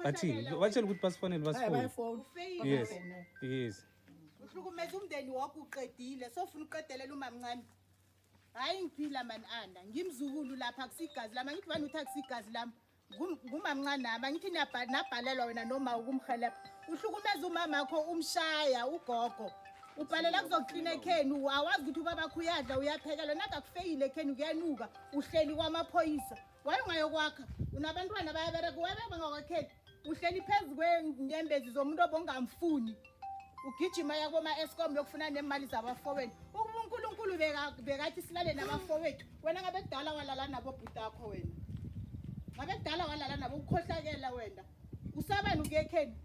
Athi watshela ukuthi basifonele basifone. Yes. Uhlukumeza umndeni wakho uqedile sofuna uqedelela umamncane. Hayi ngiphila man anda ngimzukulu lapha akusigazi lama ngithi bani uthi akusigazi lami ngumamncane nami ngithi nabhalelwa wena noma ukumhelebha uhlukumeza umama wakho umshaya ugogo ubhalela kuzoklina ekheni awazi ukuthi ubaba wakho uyadla uyaphekela naka kufeyile ekheni kuyanuka uhleli kwamaphoyisa waye ungayokwakha unabantwana bayabereka wabe bangakwakheli uhleli phezulu kwenyembezi zomuntu obongamfuni ugijima yakoma Eskom yokufuna nemali zabafowethu uNkulunkulu bekathi silale nabafowethu wena ngabe kudala walala nabo bhutakho wena ngabe kudala walala nabo ukhohlakela wena usabani ukuyekheni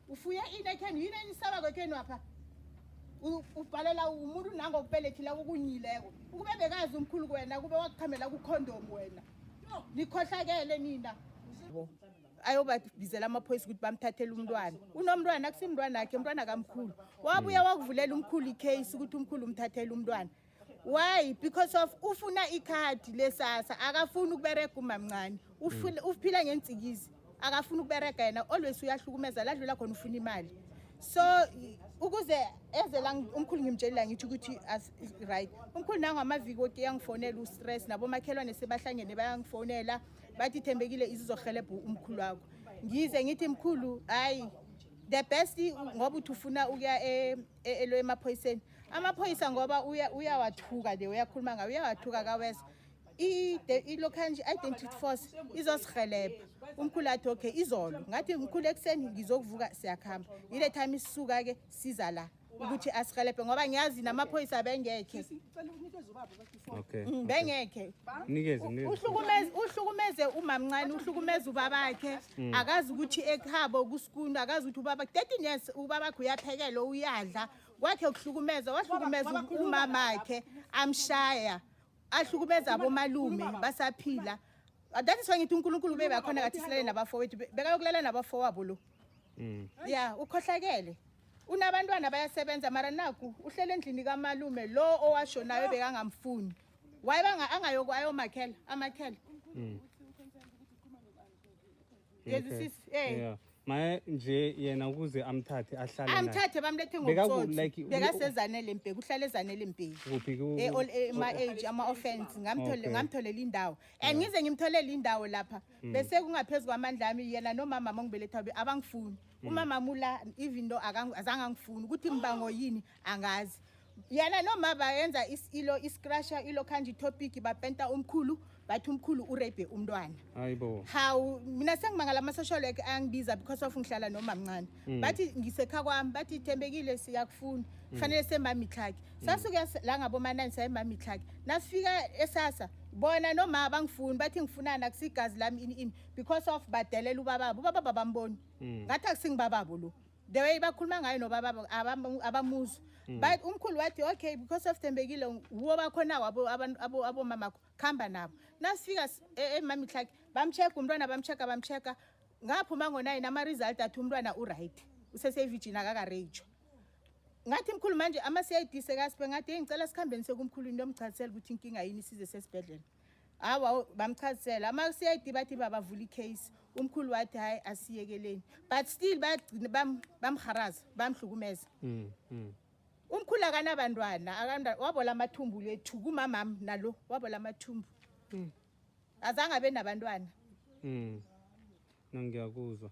ufuye inekheni yini enisaba kwekheni wapha ubhalela umuntu nangokubelethila ukunyileko ukube bekazi umkhulu wena kube wakukhamela ku condom wena nikhohlakele nina ayobabizela amaphoyisa ukuthi bamthathele umntwana unomntwana akusimntwana wakhe umntwana kamkhulu wabuya wakuvulela umkhulu icase ukuthi umkhulu umthathele umntwana why because of ufuna ikhadi lesasa akafuni ukubereka umamncane uphila ngentsikizi akafuni ukubereka yena always uyahlukumeza ladlula khona ufuna imali so ukuze ezela umkhulu ngimtshelela ngithi ukuthi right umkhulu nangu amaviki wonke yangifonela ustress nabo makhelwane sebahlangene bayangifonela bathi Thembekile izizohelebha umkhulu wakho ngize ngithi mkhulu hayi the best ngoba uthi ufuna ukuya elo emaphoyiseni amaphoyisa ngoba uyawathuka le uyakhuluma ngayo uyawathuka kawesa i-local identity force izosihelebha umkhulu athi okay izolo ngathi mkhulu ekseni ngizokuvuka siyakhamba ile time isisuka ke siza la ukuthi asihelebhe ngoba ngiyazi namaphoyisa bengekhe Okay. Bengekhe Nikeze uhlukumeze umamncane uhlukumeza ubabakhe akazi ukuthi ekhabo kusikunda akazi ukuthi ubaba 13 years ubabakhe uyaphekela uyadla kwakhe ukuhlukumeza wahlukumeza umamakhe amshaya ahlukumeza abomalume basaphila that is why ngithi uNkulunkulu bebe akhona kathi silale nabafowethu bekayokulala nabafowabo lo yeah ukhohlakele unabantwana bayasebenza mara naku uhlele endlini kamalume lo owashonayo bekangamfuni wayebanga angayokwayo makhela amakhela yezisisi yeah maye nje yena ukuze amthathe ahlale naye amthathe bamlethe ngokutsotsi bekasezanele impeke uhlale ezanele impeke all my age ama offense ngamtholela indawo and ngize ngimtholela indawo lapha bese kungaphezulu kwamandla ami yena nomama mongibeletha abangifuni umama mula even though azange ngifuni ukuthi imbango yini angazi yana noma bayenza iscrasher ilo kanji topic bapenta umkhulu bathi umkhulu urape umntwana hayibo how mina sengimangala ama social worker angibiza because of ngihlala nomamncane bathi ngisekha kwami bathi Thembekile siyakufuna kufanele semami Tlhaki sasuke la ngabo manani semami Tlhaki nasifika esasa bona noma abangifuni bathi ngifunana kusigazi lami ini because of badelela ubaba bamboni ngathi akusingibababo lo the way bakhuluma ngayo nobaba abamuzi but umkhulu wathi okay because of Thembekile uwo bakhona wabo abo mamakho khamba nabo nasifika emami Tlhaki bamcheck umntwana bamchecka ngaphuma ngo9 ama result athi umntwana uright usese virgin akaka rage ngathi mkhulu manje ama CID sekasiphe ngathi ngicela sikhambeni sekumkhulu into omchazisela ukuthi inkinga yini size sesibhedlela awa bamchazisela ama CID bathi babavula icase umkhulu wathi hayi asiyekeleni but still bamharaza bamhlukumeza umkhulu akanabantwana wabola amathumbu lethu kumamam nalo wabola amathumbu azange abe nabantwana ngiyakuzwa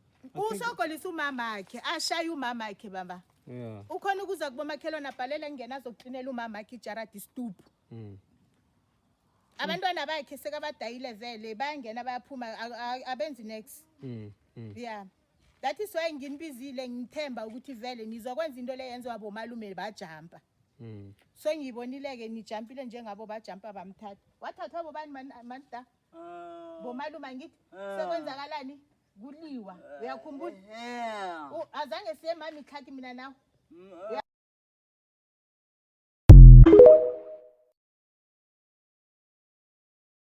usogolisa umama wakhe ashaya umama wakhe baba yeah ukhona ukuza kubomakhelwana abhalela ngena azoklinela umama wakhe ijaradi stoop abantwana bakhe sekabadayile vele bayangena bayaphuma abenzi next yeah that is why nginibizile ngithemba ukuthi vele nizokwenza into le yenziwa bomalume bajampa so ngibonileke nijampile njengabo bajampa bamthatha wathatha bobani manta bomalume ngithi sekwenzakalani kuliwa uyakhumbula azange siye mami Tlhaki mina nawe